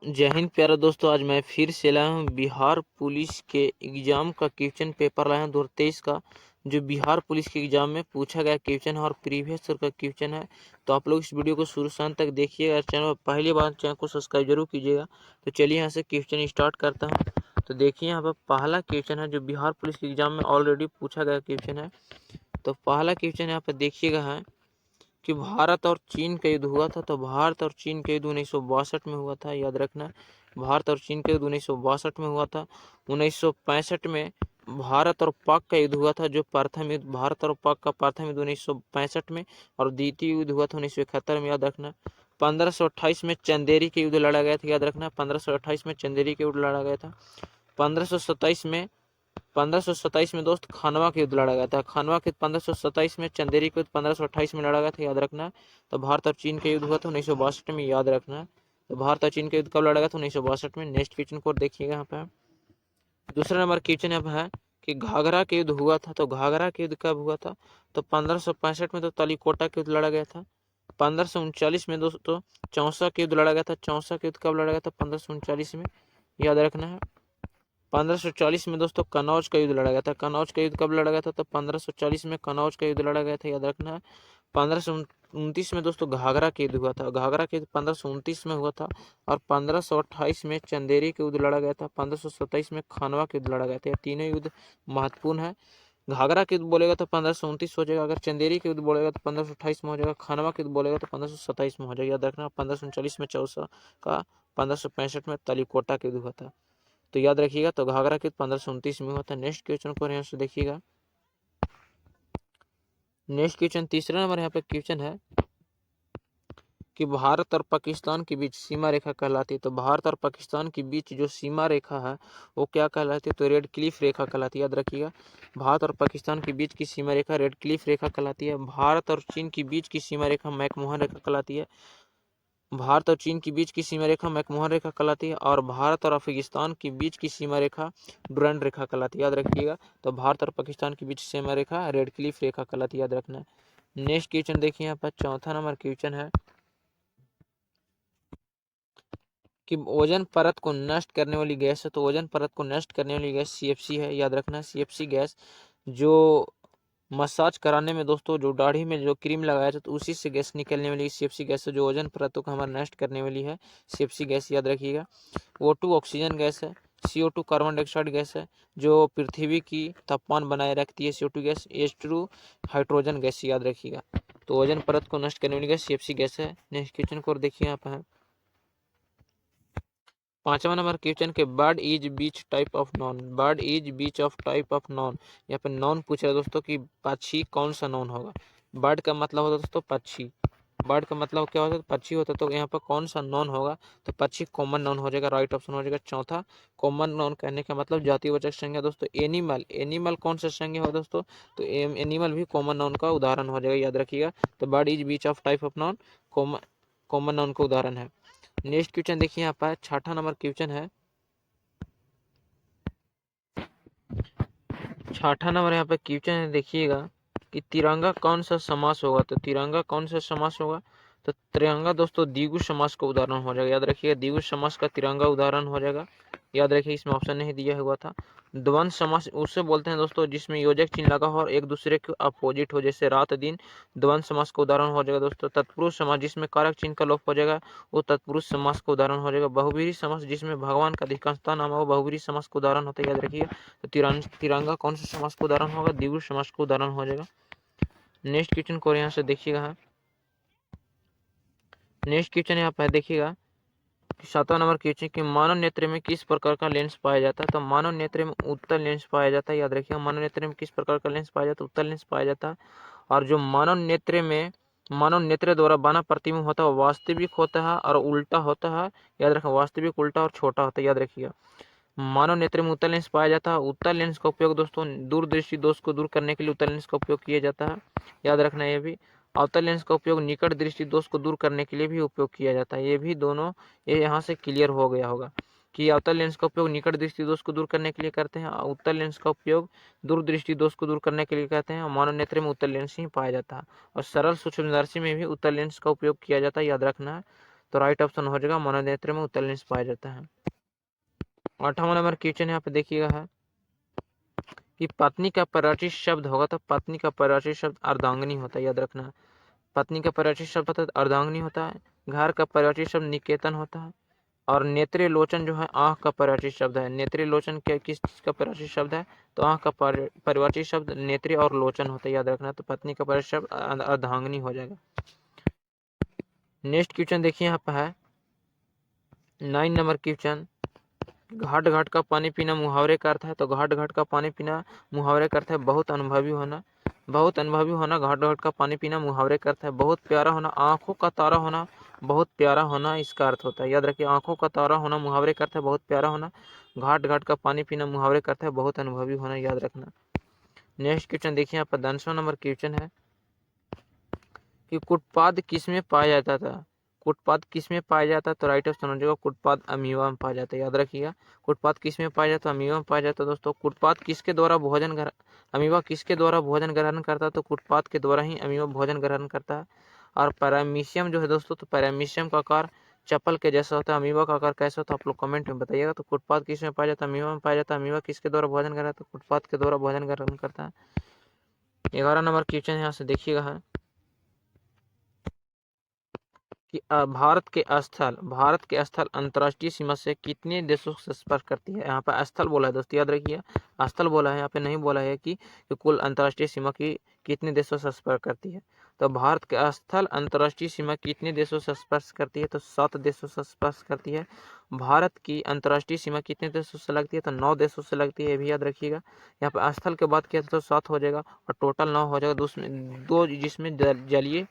जय हिंद प्यारे दोस्तों। आज मैं फिर से लाया हूँ बिहार पुलिस के एग्जाम का क्वेश्चन पेपर लाया हूँ 2023 का, जो बिहार पुलिस के एग्जाम में पूछा गया क्वेश्चन है और प्रीवियस ईयर का क्वेश्चन है। तो आप लोग इस वीडियो को शुरू से अंत तक देखिएगा। चैनल पर पहली बार चैनल को सब्सक्राइब जरूर कीजिएगा। तो चलिए यहाँ से क्वेश्चन स्टार्ट करता हूँ। तो देखिए यहाँ पर पहला क्वेश्चन है जो बिहार पुलिस के एग्जाम में ऑलरेडी पूछा गया क्वेश्चन है। तो पहला क्वेश्चन यहाँ पर देखिएगा है कि भारत और चीन का युद्ध हुआ था। तो भारत और चीन का युद्ध 1962 में हुआ था, याद रखना। भारत और चीन का युद्ध 1962 में हुआ था। 1965 में भारत और पाक का युद्ध हुआ था, जो प्रथम युद्ध भारत और पाक का प्रथम युद्ध 1965 में, और द्वितीय युद्ध हुआ था 1971 में, याद रखना। 1528 में चंदेरी के युद्ध लड़ा गया था, याद रखना। 1528 में चंदेरी के युद्ध लड़ा गया था। 1527 में दोस्त खानवा के युद्ध लड़ा गया था। खानवा के 1527 में, चंदेरी के युद्ध 1528 में लड़ा गया था, याद रखना। तो भारत और चीन का युद्ध हुआ था 1962 में, याद रखना। तो भारत और चीन का युद्ध कब लड़ा गया था? 1962 में। नेक्स्ट क्वेश्चन को देखिएगा यहाँ पे। दूसरा नंबर क्वेश्चन यहाँ है कि घाघरा के युद्ध हुआ था। तो घाघरा के युद्ध कब हुआ था? तो 1565 में तो तलीकोटा के युद्ध लड़ा गया था। 1539 में दोस्तों चौसा के युद्ध लड़ा गया था। चौसा के युद्ध कब लड़ा गया था? 1539 में, याद रखना है। 1540 में दोस्तों कनौज का युद्ध लड़ा गया था। कनौज का युद्ध कब लड़ा गया था? तो 1540 में कनौज का युद्ध लड़ा गया था, याद रखना है। 1529 में दोस्तों घाघरा का युद्ध हुआ था। घाघरा का युद्ध 1529 में हुआ था। और 1528 में चंदेरी का युद्ध लड़ा गया था। 1527 में खानवा का युद्ध लड़ा गया था। ये तीनों युद्ध महत्वपूर्ण है। घाघरा के युद्ध बोलेगा तो 1529 हो जाएगा। अगर चंदेरी के युद्ध बोलेगा तो 1528 में हो जाएगा। खानवा के युद्ध बोलेगा तो 1527 में हो जाएगा, याद रखना। 1539 में चौसा का, 1565 में तलीकोटा के युद्ध हुआ था। तो याद रखिएगा। तो घाघरा के 1529 में हुआ था। नेक्स्ट क्वेश्चन को यहाँ से देखिएगा। नेक्स्ट क्वेश्चन तीसरा नंबर यहाँ पे क्वेश्चन है कि भारत और पाकिस्तान के बीच सीमा रेखा कहलाती है। तो भारत और पाकिस्तान के बीच जो सीमा रेखा है वो क्या कहलाती है? तो रेड क्लिफ रेखा कहलाती है, याद रखिएगा। भारत और पाकिस्तान के बीच की सीमा रेखा रेड क्लिफ रेखा कहलाती है। भारत और चीन के बीच की सीमा रेखा मैकमोहन रेखा कहलाती है। भारत और चीन के बीच की सीमा रेखा मैकमोहन रेखा कहलाती है। और भारत और अफगानिस्तान के बीच की सीमा रेखा डुरंड रेखा कहलाती है, याद रखिएगा। तो भारत और पाकिस्तान के बीच सीमा रेखा रेड क्लिफ रेखा कहलाती है, याद रखना। नेक्स्ट क्वेश्चन देखिए यहाँ पर चौथा नंबर क्वेश्चन है कि ओजोन परत को नष्ट करने वाली गैस है। तो ओजोन परत को नष्ट करने वाली गैस सीएफसी है, याद रखना। सीएफसी गैस जो मसाज कराने में दोस्तों जो दाढ़ी में जो क्रीम लगाया था तो उसी से गैस निकलने वाली सीएफसी गैस है, जो ओजोन परतों को हमारा नष्ट करने वाली है सीएफसी गैस, याद रखिएगा। O2 ऑक्सीजन गैस है। CO2 कार्बन डाइऑक्साइड गैस है जो पृथ्वी की तापमान बनाए रखती है। CO2 gas. H2 hydrogen gas, याद रखिएगा। तो ओजोन परत को नष्ट करने वाली गैस सीएफसी गैस है। नेक्स्ट क्वेश्चन को देखिए यहाँ पर। पांचवा नंबर क्वेश्चन के bird is beach type of non. Bird is beach of type of non. यहाँ पे नॉन पूछ रहा है दोस्तों कि पक्षी कौन सा नॉन होगा। बर्ड का मतलब होता है दोस्तों पक्षी। बर्ड का मतलब क्या होता है? पक्षी होता है। तो यहाँ पर कौन सा नॉन होगा? तो पक्षी कॉमन नॉन हो जाएगा, राइट ऑप्शन हो जाएगा चौथा। कॉमन नॉन कहने का मतलब जातिवाचक संज्ञा दोस्तों। एनिमल, एनिमल कौन सा संज्ञा होगा दोस्तों? तो एनिमल भी कॉमन नॉन का उदाहरण हो जाएगा, याद रखिएगा। तो bird is beach of type of non common noun का उदाहरण है। नेक्स्ट क्वेश्चन देखिए यहाँ पर छठा नंबर क्वेश्चन है। छठा नंबर यहाँ पे क्वेश्चन है, देखिएगा कि तिरंगा कौन सा समास होगा। तो तिरंगा कौन सा समास होगा? तो तिरंगा दोस्तों द्विगु समास का उदाहरण हो जाएगा, याद रखिएगा। द्विगु समास का तिरंगा उदाहरण हो जाएगा, याद रखिए। इसमें ऑप्शन नहीं दिया हुआ था। द्वंद्व समास उससे बोलते हैं दोस्तों जिसमें योजक चिन्ह लगा हो और एक दूसरे के अपोजिट हो, जैसे रात दिन। द्वंद्व समास का उदाहरण हो जाएगा दोस्तों। तत्पुरुष समास जिसमें कारक चिन्ह का लोप हो जाएगा, वो तत्पुरुष समास का उदाहरण हो जाएगा। बहुब्रीहि समास जिसमें भगवान का अधिकांशता नाम है, वो बहुब्रीहि समास का उदाहरण होता है, याद रखिए। तो तिरंगा कौन सा समास का उदाहरण होगा? द्विगु समास का उदाहरण हो जाएगा। नेक्स्ट क्वेश्चन को यहाँ से देखिएगा। नेक्स्ट क्वेश्चन यहाँ पर देखिएगा। सातवां नंबर क्वेश्चन कि मानव नेत्र में किस प्रकार का लेंस पाया जाता है। तो मानव नेत्र में उत्तल लेंस पाया जाता है, याद रखिएगा। मानव नेत्र में किस प्रकार का लेंस पाया जाता है? उत्तल लेंस पाया जाता है। और जो मानव नेत्र द्वारा बना प्रतिबिंब होता है वो वास्तविक होता है और उल्टा होता है, याद रखें। वास्तविक, उल्टा और छोटा होता है, याद रखिएगा। मानव नेत्र में उत्तल लेंस पाया जाता है। उत्तल लेंस का उपयोग दोस्तों दूरदृष्टि दोष को दूर करने के लिए उत्तल लेंस का उपयोग किया जाता है, याद रखना। ये भी अवतल लेंस का उपयोग निकट दृष्टि दोष को दूर करने के लिए भी उपयोग किया जाता है। ये भी दोनों ये यहाँ से क्लियर हो गया होगा कि अवतल लेंस का उपयोग निकट दृष्टि दोष को दूर करने के लिए करते हैं, उत्तल लेंस का उपयोग दूर दृष्टि दोष को दूर करने के लिए करते हैं। मानव नेत्र में उत्तल लेंस ही पाया जाता है। और सरल सूक्ष्मदर्शी में भी उत्तल लेंस का उपयोग किया जाता है, याद रखना है। तो राइट ऑप्शन हो जाएगा मनोनेत्र में उत्तल पाया जाता है। 8वां नंबर क्वेश्चन यहाँ पे देखिएगा है कि पत्नी का परिचित शब्द होगा तो पत्नी का परिचित शब्द अर्धांगिनी होता है, याद रखना। पत्नी का परिचित शब्द होता है अर्धांगिनी होता है। घर का परिचित शब्द निकेतन होता है। और नेत्रे लोचन जो है आँख का परिचित शब्द है। नेत्रे लोचन क्या किस चीज का परिचित शब्द है, तो आँख का परिचित शब्द नेत्रे और लोचन होता है, याद रखना। तो पत्नी का परिचित शब्द अर्धांगिनी हो जाएगा। नेक्स्ट क्वेश्चन देखिए यहाँ पर है 9 नंबर क्वेश्चन, घाट घाट का पानी पीना मुहावरे का अर्थ है। तो घाट घाट का पानी पीना मुहावरे का अर्थ है बहुत अनुभवी होना। बहुत अनुभवी होना घाट घाट का पानी पीना मुहावरे का अर्थ है। बहुत प्यारा होना, आंखों का तारा होना, बहुत प्यारा होना इसका अर्थ होता है, याद रखिए। आंखों का तारा होना मुहावरे का अर्थ है बहुत प्यारा होना। घाट घाट का पानी पीना मुहावरे का अर्थ है बहुत अनुभवी होना, याद रखना। नेक्स्ट क्वेश्चन देखिए यहाँ पर 10वां नंबर क्वेश्चन है कि कुटपाद किस में पाया जाता था। कुटपाद किस में पाया जाता है, तो राइट ऑप्शन हो जाएगा कुटपाद अमीबा में पाया जाता है, याद रखिएगा। कुटपाद किस में पाया जाता है, अमीबा में पाया जाता है दोस्तों। कुटपाद किसके द्वारा भोजन ग्रहण, अमीबा किसके द्वारा भोजन ग्रहण करता है, तो कुटपाद के द्वारा ही अमीबा भोजन ग्रहण करता है। और पैरामीशियम जो है दोस्तों, तो पैरामीशियम का आकार चप्पल के जैसा होता है। अमीबा का आकार कैसा होता है आप लोग कमेंट में बताइएगा। तो कुटपाद किस में पाया जाता है, अमीबा में पाया जाता है। अमीबा किसके द्वारा भोजन करता है, तो कुटपाद के द्वारा भोजन ग्रहण करता है। 11 नंबर क्वेश्चन यहाँ से देखिएगा है कि भारत के स्थल अंतर्राष्ट्रीय सीमा से कितने देशों से स्पर्श करती है। यहाँ पर स्थल बोला है दोस्तों, याद रखिए। स्थल बोला है, यहाँ पे नहीं बोला है कि कुल अंतर्राष्ट्रीय सीमा की कितने देशों से स्पर्श करती है। तो भारत के स्थल अंतर्राष्ट्रीय सीमा कितने देशों से स्पर्श करती है, तो 7 देशों से स्पर्श करती है। भारत की अंतर्राष्ट्रीय सीमा कितने देशों से लगती है, तो 9 देशों से लगती है, ये भी याद रखिएगा। यहाँ पे स्थल के बाद किया तो 7 हो जाएगा और टोटल 9 हो जाएगा। दो जिसमें जलीय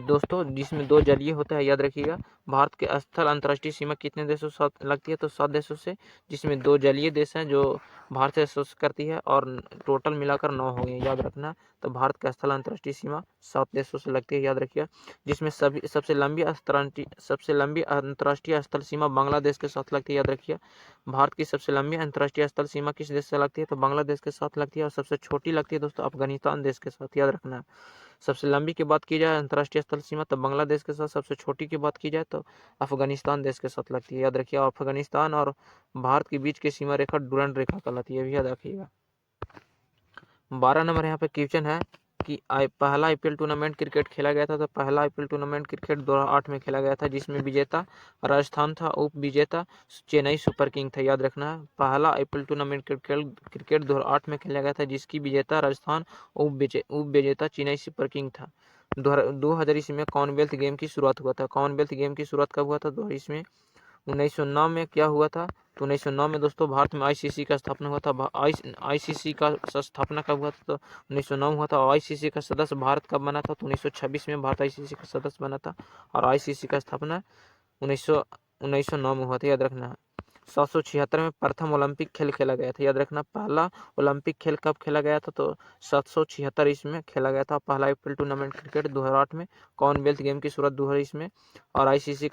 दोस्तों, जिसमें 2 जलीय होता है, याद रखिएगा। भारत के स्थल अंतर्राष्ट्रीय सीमा कितने देशों से लगती है, तो 7 देशों से, जिसमें 2 जलीय देश हैं जो भारत से स्पर्श करती है और टोटल मिलाकर 9 हो गए, याद रखना। तो भारत का स्थल अंतर्राष्ट्रीय सीमा 7 देशों से लगती है, याद रखिएगा। जिसमें सबसे लंबी अंतर्राष्ट्रीय स्थल सीमा बांग्लादेश के साथ लगती है, याद रखिए। भारत की सबसे लंबी अंतर्राष्ट्रीय स्थल सीमा किस देश से लगती है, तो बांग्लादेश के साथ लगती है। और सबसे छोटी लगती है दोस्तों अफगानिस्तान देश के साथ, याद रखना। सबसे लंबी की बात की जाए अंतर्राष्ट्रीय स्थल सीमा तो बांग्लादेश के साथ, सबसे छोटी की बात की जाए तो अफगानिस्तान देश के साथ लगती है, याद रखिए। अफगानिस्तान और भारत के बीच की सीमा रेखा डुरंड रेखा कहलाती है, भी याद रखिएगा। 12 नंबर यहाँ पे क्वेश्चन है कि पहला आईपीएल टूर्नामेंट क्रिकेट खेला गया था। तो पहला आईपीएल टूर्नामेंट क्रिकेट 2008 में खेला गया था, जिसमें विजेता राजस्थान था, उप विजेता चेन्नई सुपर किंग था, याद रखना है। पहला आईपीएल टूर्नामेंट क्रिकेट 2008 में खेला गया था, जिसकी विजेता राजस्थान, उप विजेता चेन्नई सुपर किंग था। 2000 ईस्वी में कॉमनवेल्थ गेम की शुरुआत हुआ था। कॉमनवेल्थ गेम की शुरुआत कब हुआ था, 2000 ईस्वी में। 1909 में क्या हुआ था, तो 1909 में दोस्तों भारत में आईसीसी का स्थापना हुआ था। आईसीसी का स्थापना कब हुआ था, तो 1909 हुआ था। और आईसीसी का सदस्य भारत कब बना था, तो 1926 में भारत आईसीसी का सदस्य बना था। और आईसीसी का स्थापना 1909 में हुआ था, याद रखना। 776 में प्रथम ओलंपिक खेल खेला गया था, याद रखना। पहला ओलंपिक खेल कब खेला गया था, तो 776 ईस्वी में खेला गया था पहला आईपीएल टूर्नामेंट क्रिकेट 2008 में। कॉमनवेल्थ गेम की शुरुआत 2000 ईस्वी में। और आईसीसी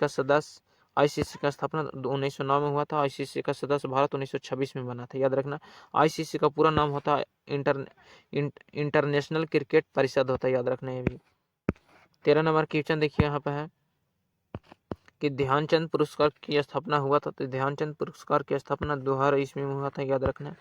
का स्थापना 1909 में हुआ था। आईसीसी का सदस्य भारत 1926 में बना था, याद रखना। आईसीसी का पूरा नाम होता है इंटरनेशनल क्रिकेट परिषद होता है, याद रखना। ये भी 13 नंबर क्वेश्चन देखिए यहाँ पे है कि ध्यानचंद पुरस्कार की स्थापना हुआ था। तो ध्यानचंद पुरस्कार की स्थापना 2000 ईस्वी में हुआ था, याद रखना।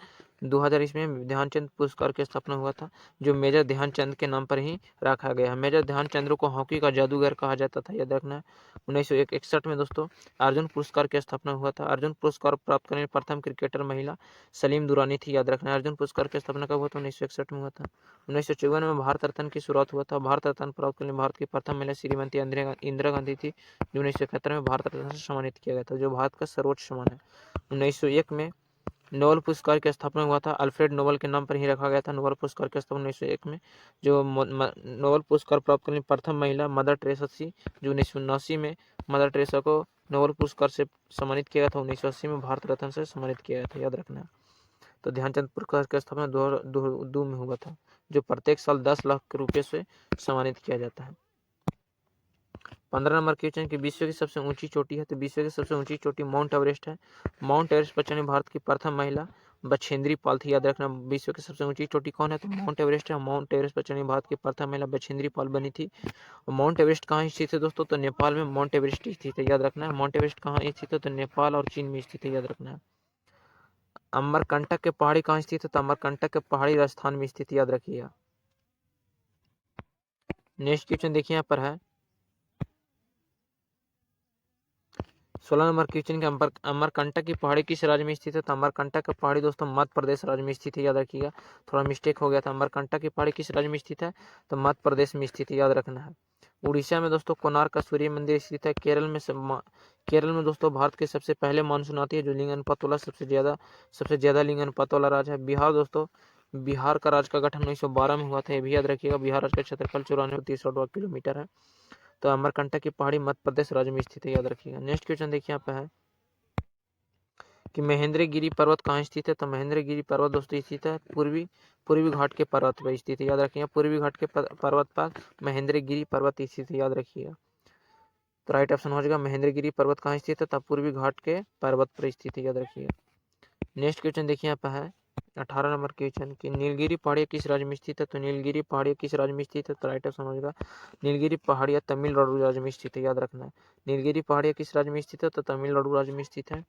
2000 ईस्वी में ध्यानचंद पुरस्कार की स्थापना हुआ था, जो मेजर ध्यानचंद के नाम पर ही रखा गया है। मेजर ध्यानचंद को हॉकी का जादूगर कहा जाता था, याद रखना। 1961 में दोस्तों अर्जुन पुरस्कार की स्थापना हुआ था। अर्जुन पुरस्कार प्राप्त करने प्रथम क्रिकेटर महिला सलीम दुरानी थी, याद रखना। अर्जुन पुरस्कार की स्थापना कब हुआ था, 1961 में हुआ था। 1954 में भारत रत्न की शुरुआत हुआ था। भारत रत्न प्राप्त करने भारत की प्रथम महिला श्रीमती इंदिरा गांधी थी, जो 1971 में भारत रत्न से सम्मानित किया गया था, जो भारत का सर्वोच्च सम्मान है। 1901 में नोबेल पुरस्कार की स्थापना हुआ था। अल्फ्रेड नोबेल के नाम पर ही रखा गया था नोबेल पुरस्कार की स्थापना 1901 में। जो नोबेल पुरस्कार प्राप्त करने प्रथम महिला मदर टेरेसा थी, जो 1979 में मदर टेरेसा को नोबेल पुरस्कार से सम्मानित किया गया था। 1980 में भारत रत्न से सम्मानित किया गया था, याद रखना। तो ध्यानचंद पुरस्कार की स्थापना 2002 में हुआ था, जो प्रत्येक साल 10 लाख रुपये से सम्मानित किया जाता है। 15 नंबर क्वेश्चन की विश्व की सबसे ऊंची चोटी है। तो विश्व की सबसे ऊंची चोटी माउंट एवरेस्ट है। माउंट एवरेस्ट पर चढ़ने भारत की प्रथम महिला बछेंद्री पाल थी, याद रखना। विश्व की सबसे ऊंची चोटी कौन है, तो माउंट एवरेस्ट है। माउंट एवरेस्ट पर चढ़ने भारत की प्रथम महिला बछेंद्री पाल बनी थी। माउंट एवरेस्ट कहाँ स्थित है दोस्तों, तो नेपाल में माउंट एवरेस्ट स्थित है, याद रखना है। माउंट एवरेस्ट कहाँ स्थित है, तो नेपाल और चीन में स्थित है, याद रखना है। अमरकंटक के पहाड़ी कहाँ स्थित है, तो अमरकंटक के पहाड़ी राजस्थान में स्थित, याद रखिएगा। नेक्स्ट क्वेश्चन देखिए यहाँ पर है 16 नंबर क्वेश्चन के अमरकंटक की पहाड़ी किस राज्य में स्थित है, तो अमरकंटक की पहाड़ी दोस्तों मध्य प्रदेश राज्य में स्थित है, याद रखिएगा। थोड़ा मिस्टेक हो गया था। अमरकंटक की पहाड़ी किस राज्य में स्थित है, तो मध्य प्रदेश में स्थित है, याद रखना है। उड़ीसा में दोस्तों कोणार्क का सूर्य मंदिर स्थित है। केरल में दोस्तों भारत के सबसे पहले मानसून आती है, जो लिंग अनुपात वाला सबसे ज्यादा लिंग अनुपात वाला राज्य है। बिहार दोस्तों, बिहार का राज्य का गठन 1912 में हुआ था, ये भी याद रखिएगा। बिहार राज्य का क्षेत्रफल 94,30 किलोमीटर है। तो अमरकंटक की पहाड़ी मध्य प्रदेश राज्य में स्थित है, याद रखिएगा। नेक्स्ट क्वेश्चन देखिए यहाँ पे है कि महेंद्रगिरी पर्वत कहाँ स्थित है, तो महेंद्रगिरी पर्वत दोस्तों स्थित है पूर्वी घाट के पर्वत पर स्थित है, याद रखिएगा। पूर्वी घाट के पर्वत पर महेंद्रगिरी पर्वत स्थित है, याद रखिएगा। तो राइट ऑप्शन हो जाएगा महेंद्रगिरी पर्वत कहाँ स्थित है, तब पूर्वी घाट के पर्वत पर स्थित है, याद रखिएगा। नेक्स्ट क्वेश्चन देखिए यहाँ पे है 18 नंबर क्वेश्चन कि नीलगिरी पहाड़ी किस राज्य में स्थित है, तो नीलगिरी पहाड़ी किस राज्य में स्थित है, तो राइट ऑप्शन हो जाएगा नीलगिरी पहाड़ियाँ तमिलनाडु राज्य में स्थित है, याद रखना है। नीलगिरी पहाड़ियाँ किस राज्य में स्थित है, तो तमिलनाडु राज्य में स्थित है।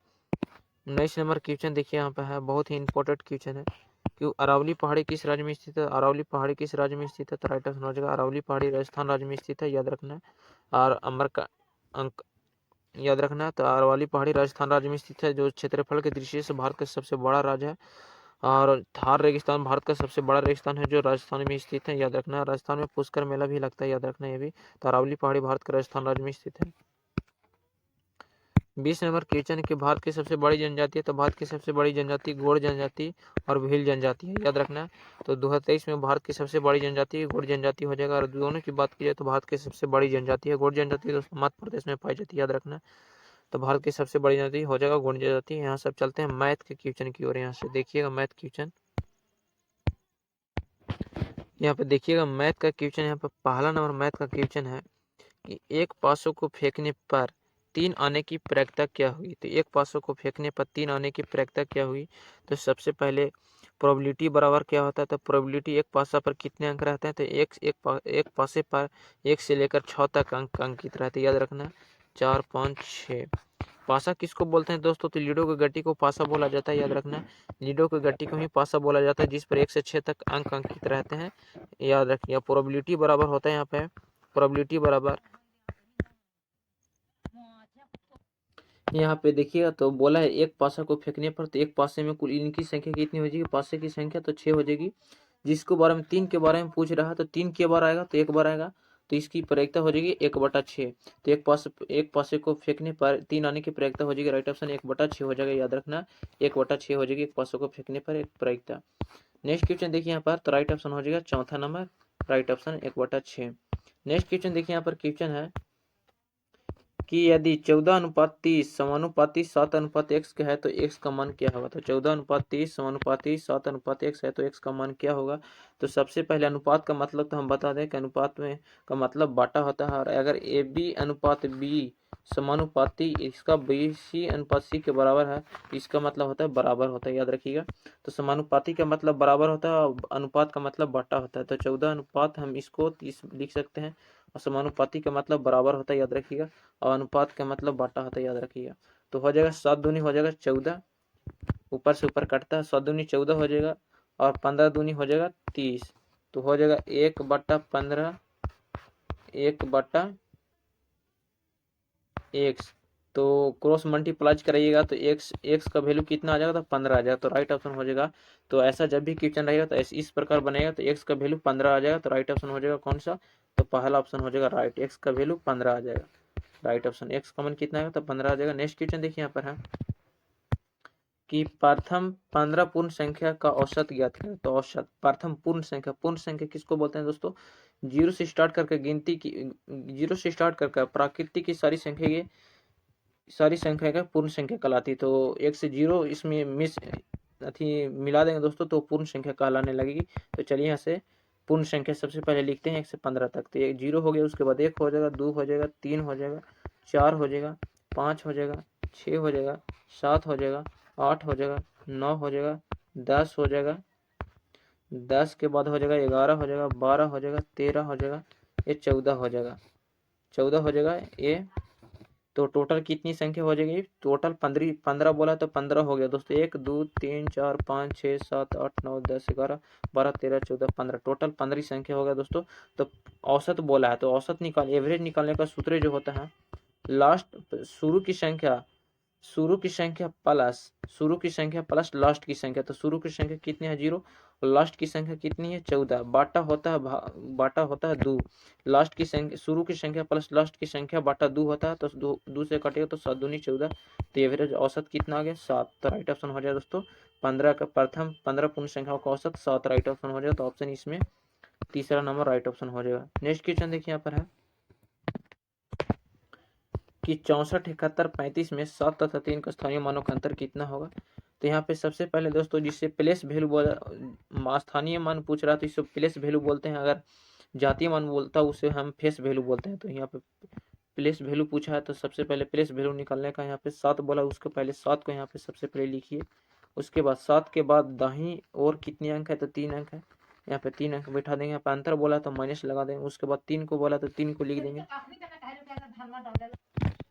19 नंबर क्वेश्चन देखिए यहाँ पे है, बहुत ही इंपॉर्टेंट क्वेश्चन है कि अरावली पहाड़ी किस राज्य में स्थित है। अरावली पहाड़ी किस राज्य में स्थित है, तो राइट ऑप्शन हो जाएगा अरावली पहाड़ी राजस्थान राज्य में स्थित है, याद रखना है। और अमर का अंक याद रखना है, तो अरावली पहाड़ी राजस्थान राज्य में स्थित है, जो क्षेत्रफल के दृष्टि से भारत का सबसे बड़ा राज्य है। और थार रेगिस्तान भारत का सबसे बड़ा रेगिस्तान है, जो राजस्थान में स्थित है, याद रखना है। राजस्थान में पुष्कर मेला भी लगता है, याद रखना है ये भी। तो अरावली पहाड़ी भारत का राजस्थान राज्य में स्थित है। 20 नंबर क्वेश्चन है कि भारत की सबसे बड़ी जनजाति है, तो भारत की सबसे बड़ी जनजाति गोंड जनजाति और भील जनजाति है, याद रखना है। तो 2023 में भारत की सबसे बड़ी जनजाति गोंड जनजाति हो जाएगा। और दोनों की बात की जाए तो भारत की सबसे बड़ी जनजाति है गोंड जनजाति, दोस्तों मध्य प्रदेश में पाई जाती है, याद रखना है। तो भारत की सबसे बड़ी जनजाति हो जाएगा गोंड जनजाति। यहाँ सब चलते हैं मैथ के क्वेश्चन की ओर। यहाँ से देखिएगा मैथ क्वेश्चन, यहाँ पे देखिएगा मैथ का क्वेश्चन। यहाँ पर पहला नंबर मैथ का क्वेश्चन है कि एक पासों को फेंकने पर 3 आने की प्रक्रिया क्या हुई। तो एक पासों को फेंकने पर 3 आने की प्रक्रिया क्या हुई, तो सबसे पहले प्रोबेबिलिटी बराबर क्या होता है, तो प्रोबेबिलिटी एक पासा पर कितने अंक रहते हैं, तो एक पासे पर 1 से लेकर 6 तक अंक अंकित रहते हैं, याद रखना। 4 5 6 पासा किसको बोलते हैं दोस्तों, तो लीडो की गट्टी को पासा बोला जाता है, याद रखना। लीडो की गट्टी को ही पासा बोला जाता है, जिस पर 1 से 6 तक अंक अंकित रहते हैं, याद रखिए। प्रोबेबिलिटी बराबर होता है यहाँ पे प्रोबेबिलिटी बराबर, यहाँ पे देखिएगा तो बोला है एक पासा को फेंकने पर, तो एक पासे में कुल इनकी संख्या कितनी हो जाएगी, पासे की संख्या तो 6 हो जाएगी। जिसको बारे में 3 के बारे में पूछ रहा है, तो 3 के बार आएगा तो एक बार आएगा, तो इसकी प्रयोगिता हो जाएगी 1/6। तो एक पासे को फेंकने पर 3 आने की प्रयोगिता हो जाएगी, राइट ऑप्शन 1/6 हो जाएगा, याद रखना। 1/6 हो जाएगी एक पासों को फेंकने पर एक प्रयोगिता। नेक्स्ट क्वेश्चन देखिए यहाँ पर, तो राइट ऑप्शन हो जाएगा चौथा number, right option 1/6। Next question देखिए यहाँ पर क्वेश्चन है कि यदि 14:30 समानुपाती 7:x का है, तो x का मान क्या होगा। तो 14:30 समानुपाती 7:x है, तो x का मान क्या होगा। तो सबसे पहले अनुपात का मतलब तो हम बता दें कि अनुपात में का मतलब बाटा होता है। और अगर ए बी अनुपात बी समानुपाती इसका BC/C के बराबर है, तो इसका मतलब होता है बराबर होता है, याद रखिएगा। तो समानुपाती का मतलब बराबर होता है और अनुपात का मतलब बाटा होता है। तो 14 अनुपात हम इसको 30 लिख सकते हैं, और समानुपाती का मतलब बराबर होता है, याद रखिएगा। और अनुपात का मतलब बाटा होता है, याद रखिएगा। तो हो जाएगा 7 दूनी हो जाएगा 14, ऊपर से ऊपर कटता है, 7 दूनी 14 हो जाएगा, और 15 दूनी हो जाएगा 30। तो हो जाएगा 1/15 1/x। तो क्रॉस मल्टीप्लाई कराइएगा तो x का वैल्यू कितना आ जाएगा, तो 15 आ जाएगा, तो राइट ऑप्शन हो जाएगा। तो ऐसा जब भी क्वेश्चन रहेगा तो इस प्रकार बनेगा, तो x का वैल्यू 15 आ जाएगा, तो राइट ऑप्शन हो जाएगा कौन सा, तो पहला ऑप्शन हो जाएगा राइट, x का वैल्यू 15 आ जाएगा, राइट ऑप्शन। x का मान कितना आएगा, तो 15 आ जाएगा। नेक्स्ट क्वेश्चन देखिए यहाँ पर है कि प्रथम 15 पूर्ण संख्या का औसत ज्ञात करें। तो औसत प्रथम पूर्ण संख्या किसको बोलते हैं दोस्तों, जीरो से स्टार्ट करके गिनती की, जीरो से स्टार्ट करके प्राकृतिक की सारी संख्या का पूर्ण संख्या कहलाती। तो 1 से 0 इसमें मिला देंगे दोस्तों, तो पूर्ण संख्या कहलाने लगेगी। तो चलिए यहाँ से पूर्ण संख्या सबसे पहले लिखते हैं 1 से 15 तक। तो 0 हो गया, उसके बाद 1 हो जाएगा, 2 हो जाएगा, 3 हो जाएगा, 4 हो जाएगा, 5 हो जाएगा, 6 हो जाएगा, 7 हो जाएगा, 8 हो जाएगा, 9 हो जाएगा, 10 हो जाएगा, 10 के बाद हो जाएगा 11 हो जाएगा, 12 हो जाएगा, 13 हो जाएगा, ये 14 हो जाएगा, 14 हो जाएगा ये। तो टोटल कितनी संख्या हो जाएगी, टोटल 15 बोला तो 15 हो गया दोस्तों। 1 2 3 4 5 6 7 8 9 10 11 12 13 14 15, टोटल 15 संख्या हो गया दोस्तों। तो औसत बोला है, तो औसत निकाल, एवरेज निकालने का सूत्र जो होता है, लास्ट शुरू की संख्या प्लस लास्ट की संख्या। तो शुरू की संख्या कितनी है 0, और लास्ट की संख्या कितनी है 14, बाटा होता है 2। लास्ट की संख्या, शुरू की संख्या प्लस लास्ट की संख्या बाटा 2 होता है, तो 2 से कटेगा तो 7 दूनी 14। तो एवरेज औसत कितना आ गया 7। तो राइट ऑप्शन हो जाए दोस्तों 15 का प्रथम 15 पूर्ण संख्याओं का औसत 7 राइट ऑप्शन हो जाएगा। तो ऑप्शन इसमें तीसरा नंबर राइट ऑप्शन हो जाएगा। नेक्स्ट क्वेश्चन देखिए यहाँ पर है कि 64 71 35 में 7 तथा 3 का स्थानीय मानों का अंतर कितना होगा। तो यहाँ पे सबसे पहले दोस्तों जिससे प्लेस वैल्यू बोला, स्थानीय मान पूछ रहा तो इसे प्लेस वैल्यू बोलते हैं, अगर जातीय मान बोलता है उसे हम फेस वैल्यू बोलते हैं। तो यहाँ पे प्लेस वैल्यू पूछा है तो सबसे पहले प्लेस वैल्यू निकालने का, यहाँ पे 7 बोला उसके पहले 7 को यहाँ पे सबसे पहले लिखिए। उसके बाद 7 के बाद दाहिनी और कितने अंक है, तो 3 अंक है, यहाँ पे 3 अंक बैठा देंगे। यहाँ पे अंतर बोला तो माइनस लगा देंगे। उसके बाद 3 को बोला तो 3 को लिख देंगे,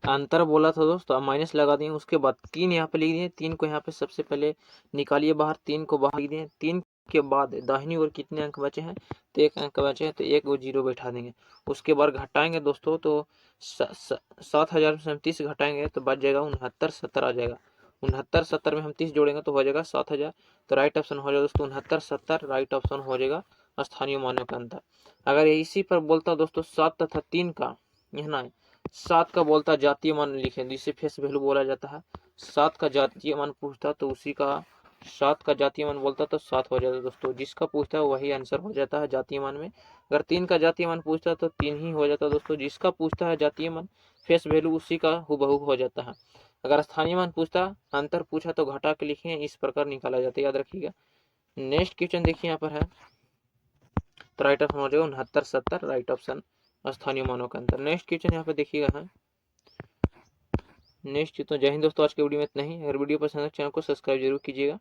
अंतर बोला था दोस्तों माइनस लगा दिए। उसके बाद 3 यहाँ पे लिख दिए, 3 को यहाँ पे सबसे पहले निकालिए बाहर, 3 को बाहर लिख दिए। 3 के बाद दाहिनी ओर कितने अंक बचे हैं, तो 1 अंक बचे हैं, तो 1 वो 0 बैठा देंगे। उसके बाद घटाएंगे दोस्तों, तो 7000 में 30 घटाएंगे तो बच जाएगा 69 70 आ जाएगा। 69 70 में हम 30 जोड़ेंगे तो हो जाएगा 7000। तो राइट ऑप्शन हो जाएगा दोस्तों 69 70 राइट ऑप्शन हो जाएगा स्थानीय मानों का अंतर। अगर इसी पर बोलता दोस्तों 7 तथा 3 का, यह ना 7 का बोलता जातीय मान लिखे, जिसे फेस वैल्यू बोला जाता है। 7 का जातीय मान पूछता तो उसी का 7 का जातीय मान बोलता तो 7 हो जाता दोस्तों। जिसका पूछता है वही आंसर हो जाता है जातीय मान में। अगर 3 का जातीय मान पूछता तो 3 ही हो जाता दोस्तों। जिसका पूछता है जातीय मान फेस वैल्यू उसी का हुबहू हो जाता है। अगर स्थानीय मान पूछता, अंतर पूछा तो घटा के लिखे, इस प्रकार निकाला जाता है, याद रखिएगा। नेक्स्ट क्वेश्चन देखिए यहाँ पर है, तो राइट ऑप्शन हो जाएगा 69 70 राइट ऑप्शन स्थानीय मानों का अंतर। नेक्स्ट क्वेश्चन यहाँ पे देखिएगा है नेक्स्ट। तो जय हिंद दोस्तों, आज के वीडियो में इतना ही। अगर वीडियो पसंद है चैनल को सब्सक्राइब जरूर कीजिएगा।